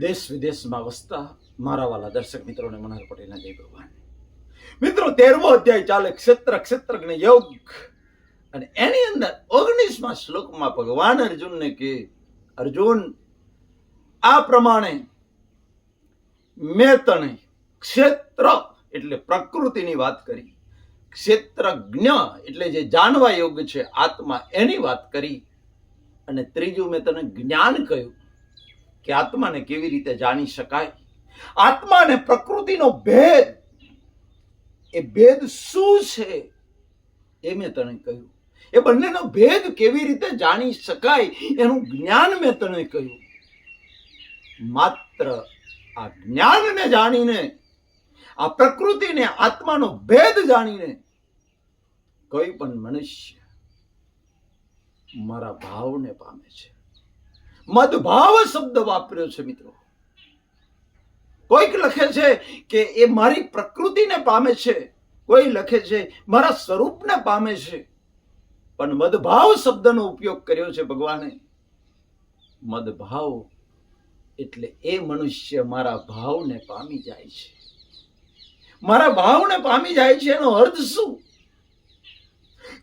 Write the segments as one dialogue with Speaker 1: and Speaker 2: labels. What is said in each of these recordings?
Speaker 1: દેશ વિદેશમાં વસતા મારા વાલા દર્શક મિત્રોને મનોહર પટેલના જય ભગવાન. મિત્રો 13મો અધ્યાય ચાલે ક્ષેત્રજ્ઞ યોગ, અને એની અંદર 19મા શ્લોકમાં ભગવાન અર્જુનને કે અર્જુન, આ પ્રમાણે મેં તને ક્ષેત્ર એટલે પ્રકૃતિની વાત કરી, ક્ષેત્રજ્ઞ એટલે જે જાણવા યોગ્ય છે આત્મા, એની વાત કરી, અને ત્રીજું મેં તને જ્ઞાન કહ્યું કે આત્માને કેવી રીતે જાણી શકાય. આત્મા અને પ્રકૃતિનો ભેદ, એ ભેદ શું છે એ મેં તને કહ્યું. એ બંનેનો ભેદ કેવી રીતે જાણી શકાય એનું જ્ઞાન મેં તને કહ્યું. માત્ર આ જ્ઞાનને જાણીને, આ પ્રકૃતિને આત્માનો ભેદ જાણીને કોઈ પણ મનુષ્ય મારા ભાવને પામે છે. મદભાવ શબ્દ વાપર્યો છે મિત્રો. કોઈક લખે છે કે એ મારી પ્રકૃતિને પામે છે, કોઈ લખે છે મારા સ્વરૂપને પામે છે, પણ મદભાવ શબ્દનો ઉપયોગ કર્યો છે ભગવાને. મદભાવ એટલે એ મનુષ્ય મારા ભાવને પામી જાય છે. મારા ભાવને પામી જાય છે એનો અર્થ શું?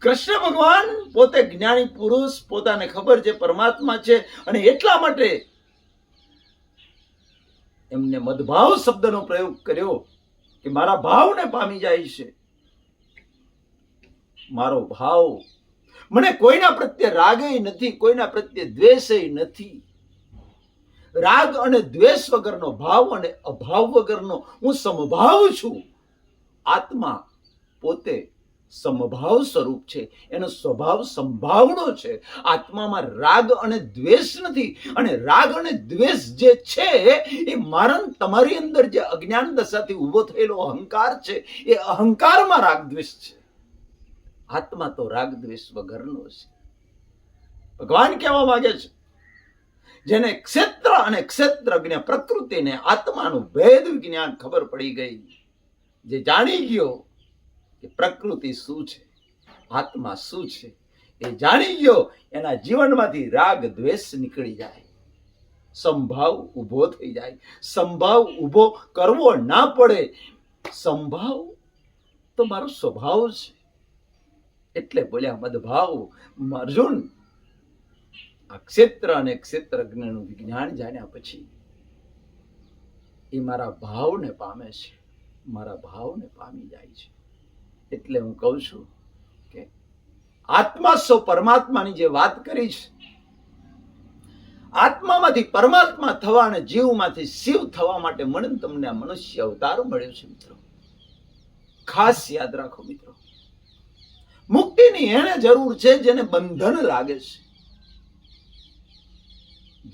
Speaker 1: કૃષ્ણ ભગવાન પોતે જ્ઞાની પુરુષ, પોતાને ખબર છે પરમાત્મા છે, અને એટલા માટે એમને મદભાવ શબ્દનો પ્રયોગ કર્યો કે મારા ભાવને પામી જાય છે. મારો ભાવ, મને કોઈના પ્રત્યે રાગે નથી, કોઈના પ્રત્યે દ્વેષ નથી. રાગ અને દ્વેષ વગરનો ભાવ અને અભાવ વગરનો હું સમભાવ છું. આત્મા પોતે સમભાવ સ્વરૂપ છે, એનો સ્વભાવ સંભાવનો છે. આત્મામાં રાગ અને દ્વેષ નથી, અને રાગ અને દ્વેષ જે છે એ મારા તમારી અંદર જે અજ્ઞાન દશાથી ઉભો થયેલો અહંકાર છે, એ અહંકારમાં રાગ દ્વેષ છે. આત્મા તો રાગ દ્વેષ વગરનો છે. ભગવાન કહેવા માંગે છે, જેને ક્ષેત્ર અને ક્ષેત્રજ્ઞ પ્રકૃતિને આત્માનું ભેદ વિજ્ઞાન ખબર પડી ગઈ, જે જાણી ગયો કે પ્રકૃતિ શું છે, આત્મા શું છે, એ જાણી ગયો, એના જીવનમાંથી રાગ દ્વેષ નીકળી જાય, સંભાવ ઉભો થઈ જાય. સંભાવ ઉભો કરવો ના પડે. સંભાવ તો મારો સ્વભાવ છે. એટલે બોલ્યા મદભાવ. અર્જુન, આ ક્ષેત્ર અને ક્ષેત્રજ્ઞનું વિજ્ઞાન જાણ્યા પછી એ મારા ભાવને પામે છે, મારા ભાવને પામી જાય છે. એટલે હું કહું છું કે આત્મા સો પરમાત્માની જે વાત કરી છે, આત્મામાંથી પરમાત્મા થવા અને જીવમાંથી શિવ થવા માટે મને તમને આ મનુષ્ય અવતાર મળ્યો છે. મિત્રો, ખાસ યાદ રાખો મિત્રો, મુક્તિની એને જરૂર છે જેને બંધન લાગે છે.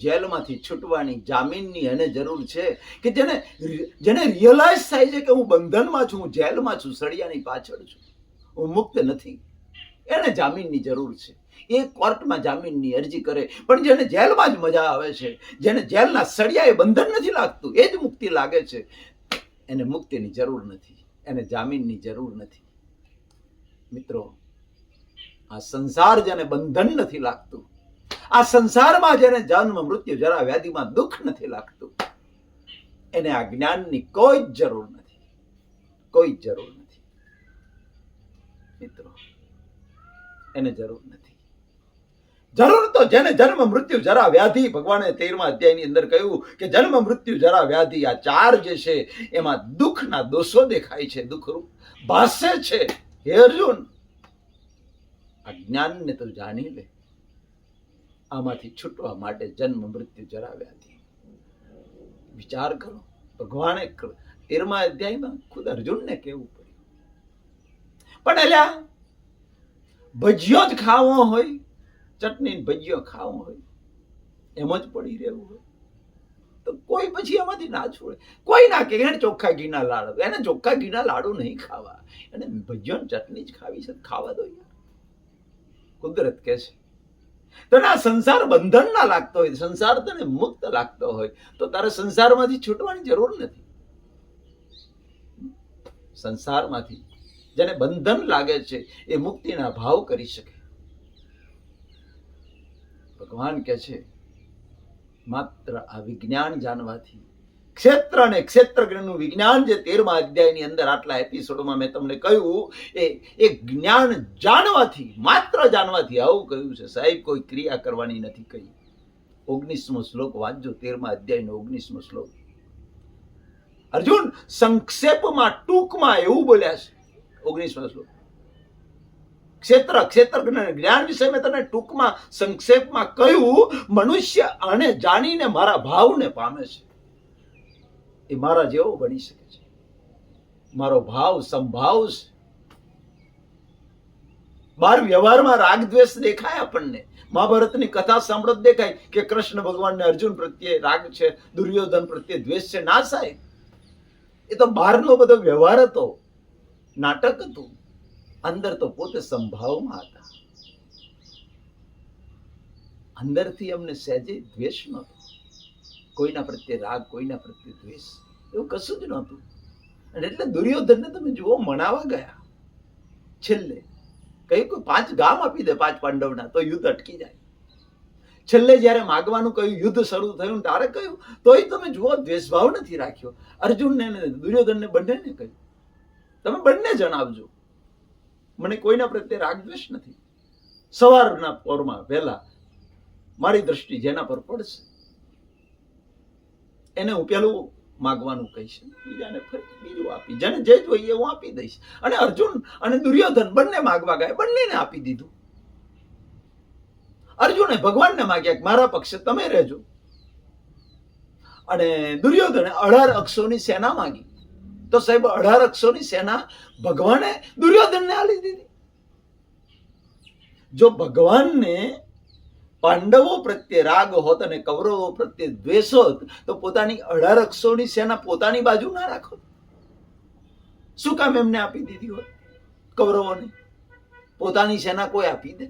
Speaker 1: જેલમાંથી છૂટવાની, જામીનની એને જરૂર છે કે જેને રિયલાઇઝ થાય છે કે હું બંધનમાં છું, હું જેલમાં છું, સળિયાની પાછળ છું, હું મુક્ત નથી. એને જામીનની જરૂર છે. એ કોર્ટમાં જામીનની અરજી કરે, પણ જેને જેલમાં જ મજા આવે છે, જેને જેલના સળિયાએ બંધન નથી લાગતું, એ જ મુક્તિ લાગે છે, એને મુક્તિની જરૂર નથી, એને જામીનની જરૂર નથી. મિત્રો, આ સંસાર જેને બંધન નથી લાગતું, આ સંસારમાં જેને જન્મ મૃત્યુ જરા વ્યાધિમાં દુઃખ નથી લાગતું, એને આ જ્ઞાનની કોઈ જ જરૂર નથી, કોઈ જ જરૂર નથી. મિત્રો, એને જરૂર નથી. જરૂર તો જેને જન્મ મૃત્યુ જરા વ્યાધિ, ભગવાને 13મા અધ્યાયની અંદર કહ્યું કે જન્મ મૃત્યુ જરા વ્યાધિ, આ ચાર જે છે એમાં દુઃખના દોષો દેખાય છે, દુઃખરૂપ ભાષ્ય છે. હે અર્જુન, આ જ્ઞાનને તો જાણી લે. આમાંથી છૂટવા માટે જન્મ મૃત્યુ જરા વ્યાધિ. વિચાર કરો, ભગવાને 13મા અધ્યાયમાં ખુદ અર્જુનને કહેવું પડ્યું. પણ અલ્યા, ભજીયો જ ખાવો હોય, ચટણી ભજીયો ખાવો હોય, એમ જ પડી રહેવું હોય તો કોઈ પછી એમાંથી ના છોડે. કોઈ ના કે એને ચોખ્ખા ઘીના લાડુ, એને ચોખ્ખા ઘીના લાડુ નહીં ખાવા, એને ભજીયો ચટણી જ ખાવી છે, ખાવા દો યાર. કુદરત કે છે તને આ સંસાર બંધન ના લાગતો હોય, સંસાર તને મુક્ત લાગતો હોય, તો તારે સંસારમાંથી છૂટવાની જરૂર નથી. સંસારમાંથી જેને બંધન લાગે છે એ મુક્તિના ભાવ કરી શકે. ભગવાન કહે છે માત્ર આ વિજ્ઞાન જાણવાથી, ક્ષેત્ર અને ક્ષેત્રજ્ઞનું વિજ્ઞાન જે 13મા અધ્યાયની અંદર આટલા એપિસોડમાં મેં તમને કહ્યું, એ જ્ઞાન જાણવાથી, માત્ર જાણવાથી, આવું કહ્યું છે સાહેબ, કોઈ ક્રિયા કરવાની નથી કહી. 19મો શ્લોક વાંચજો, 13મા અધ્યાયનો 19મો શ્લોક. અર્જુન સંક્ષેપમાં, ટૂંકમાં એવું બોલ્યા છે. 19મો શ્લોક ક્ષેત્ર જ્ઞાન વિશે મેં તને ટૂંકમાં, સંક્ષેપમાં કહ્યું. મનુષ્ય આને જાણીને મારા ભાવને પામે છે, એ મારા જેવો બની શકે છે. મારો ભાવ સંભાવ છે. બાર વ્યવહારમાં રાગ દ્વેષ દેખાય આપણને. મહાભારતની કથા સાંભળો દેખાય કે કૃષ્ણ ભગવાનને અર્જુન પ્રત્યે રાગ છે, દુર્યોધન પ્રત્યે દ્વેષ છે. ના સાહેબ, એ તો બહારનો બધો વ્યવહાર હતો, નાટક હતું. અંદર તો પોતે સંભાવમાં હતા. અંદરથી અમને સહેજે દ્વેષ નહોતો, કોઈના પ્રત્યે રાગ, કોઈના પ્રત્યે દ્વેષ, એવું કશું જ નહોતું. અને એટલે દુર્યોધનને તમે જુઓ, મનાવા ગયા. છેલ્લે કહ્યું કે 5 ગામ આપી દે 5 પાંડવના, તો યુદ્ધ અટકી જાય. છેલ્લે જયારે માગવાનું કહ્યું, યુદ્ધ શરૂ થયું, તારે કહ્યું, તોય તમે જુઓ દ્વેષભાવ નથી રાખ્યો. અર્જુનને અને દુર્યોધનને બંનેને કહ્યું, તમે બંને જણાવજો, મને કોઈના પ્રત્યે રાગ દ્વેષ નથી. સવારના પોરમાં વહેલા મારી દ્રષ્ટિ જેના પર પડશે એને હું પેલું માગવાનું કહીશ, બીજાને બીજું આપી, જેને જે જોઈએ હું આપી દઈશ. અને અર્જુન અને દુર્યોધન બંને માગવા ગયા, બંનેને આપી દીધું. અર્જુને ભગવાનને માગ્યા કે મારા પક્ષે તમે રહેજો, અને દુર્યોધને 18 અક્ષોની સેના માંગી. તો સાહેબ 18 અક્ષોની સેના ભગવાને દુર્યોધનને આલી દીધી. જો ભગવાનને પાંડવો પ્રત્યે રાગ હોત અને કૌરવો પ્રત્યે દ્વેષ હોત, તો પોતાની 18 અક્ષોની સેના પોતાની બાજુ ના રાખો. શું કામ એમને આપી દીધી હોત? કૌરવોને પોતાની સેના કોઈ આપી દે?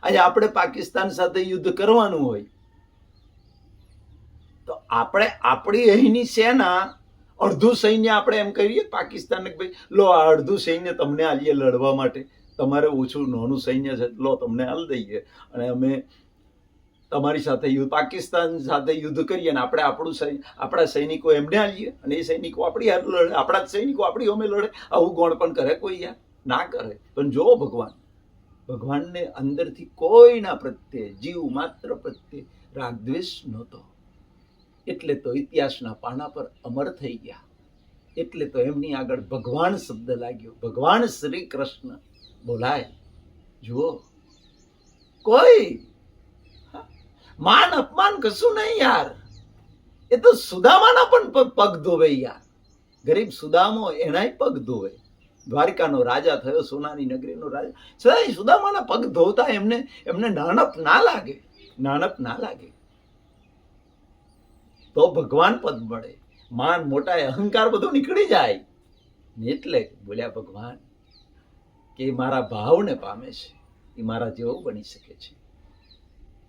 Speaker 1: આજે આપણે પાકિસ્તાન સાથે યુદ્ધ કરવાનું હોય તો આપણે આપણી અહીંની સેના, અડધું સૈન્ય આપણે એમ કહીએ પાકિસ્તાનને, ભાઈ લો આ અડધું સૈન્ય તમને આલીએ લડવા માટે, તમારે ઓછું નાનું સૈન્ય છે, લો તમને હાલ દઈએ, અને અમે તમારી સાથે યુદ્ધ, પાકિસ્તાન સાથે યુદ્ધ કરીએ, અને આપણે આપણા સૈનિકો એમને આલીએ, અને એ સૈનિકો આપણી હારે લડે, આપણા સૈનિકો આપણી અમે લડે. આવું ગોણ પણ કરે કોઈ? યાર ના કરે. પણ જો ભગવાનને અંદરથી કોઈના પ્રત્યે, જીવ માત્ર પ્રત્યે રાગ દ્વેષ નહોતો. એટલે તો ઇતિહાસના પાના પર અમર થઈ ગયા. એટલે તો એમની આગળ ભગવાન શબ્દ લાગ્યો, ભગવાન શ્રી કૃષ્ણ બોલાય. જુઓ, કોઈ માન અપમાન કશું નહીં યાર. એ તો સુદામાના પણ પગ ધોવે યાર. ગરીબ સુદામો એનાય પગ ધોવે. દ્વારિકાનો રાજા થયો, સોનાની નગરીનો રાજા, સદાય સુદામાના પગ ધોતા એમને નાનપ ના લાગે, નાનપ ના લાગે. તો ભગવાન પદ મળે. માન, મોટા, અહંકાર બધું નીકળી જાય. એટલે બોલ્યા ભગવાન કે મારા ભાવને પામે છે, એ મારા જેવો બની શકે છે.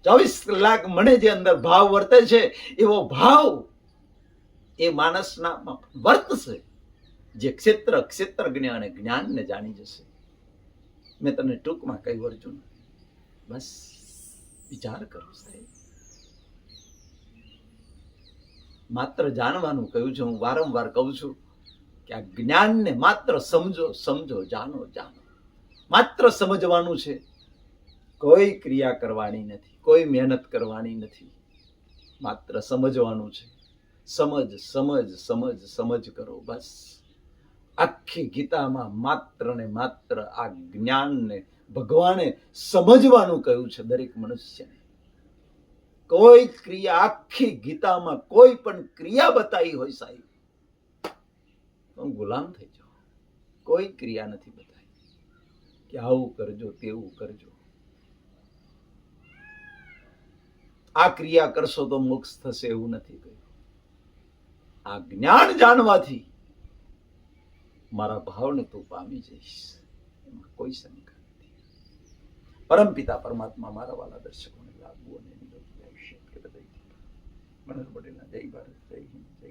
Speaker 1: 24 કલાક મને જે અંદર ભાવ વર્તે છે, એવો ભાવ એ માણસના વર્તશે જે ક્ષેત્રજ્ઞ અને જ્ઞાનને જાણી જશે. મેં તને ટૂંકમાં કહ્યું અર્જુન, બસ વિચાર કરો સાહેબ. માત્ર જાણવાનું કહ્યું છે. હું વારંવાર કહું છું કે આ જ્ઞાનને માત્ર સમજો, જાણો. માત્ર સમજવાનું છે, કોઈ ક્રિયા કરવાની નથી, કોઈ મહેનત કરવાની નથી, માત્ર સમજવાનું છે. સમજ કરો બસ. આખી ગીતામાં માત્ર ને માત્ર આ જ્ઞાનને ભગવાને સમજવાનું કહ્યું છે દરેક મનુષ્યને. કોઈ ક્રિયા, આખી ગીતામાં કોઈ પણ ક્રિયા બતાવી હોય સાહેબ, તો ગુલામ થઈ જાઓ. કોઈ ક્રિયા નથી બતાવી કે આવું કરજો, તેવું કરજો, આ ક્રિયા કરશો તો મોક્ષ થશે, એવું નથી કહ્યું. આ જ્ઞાન જાણવાથી મારા ભાવને તું પામી જઈશ, એમાં કોઈ શંકા નથી. પરમપિતા પરમાત્મા મારા વાલા દર્શકોને લાગવું અને નિરોગી આયુષ્ય કે બધાય. મનોહર પટેલના જય ભારત, જય હિન્દ, જય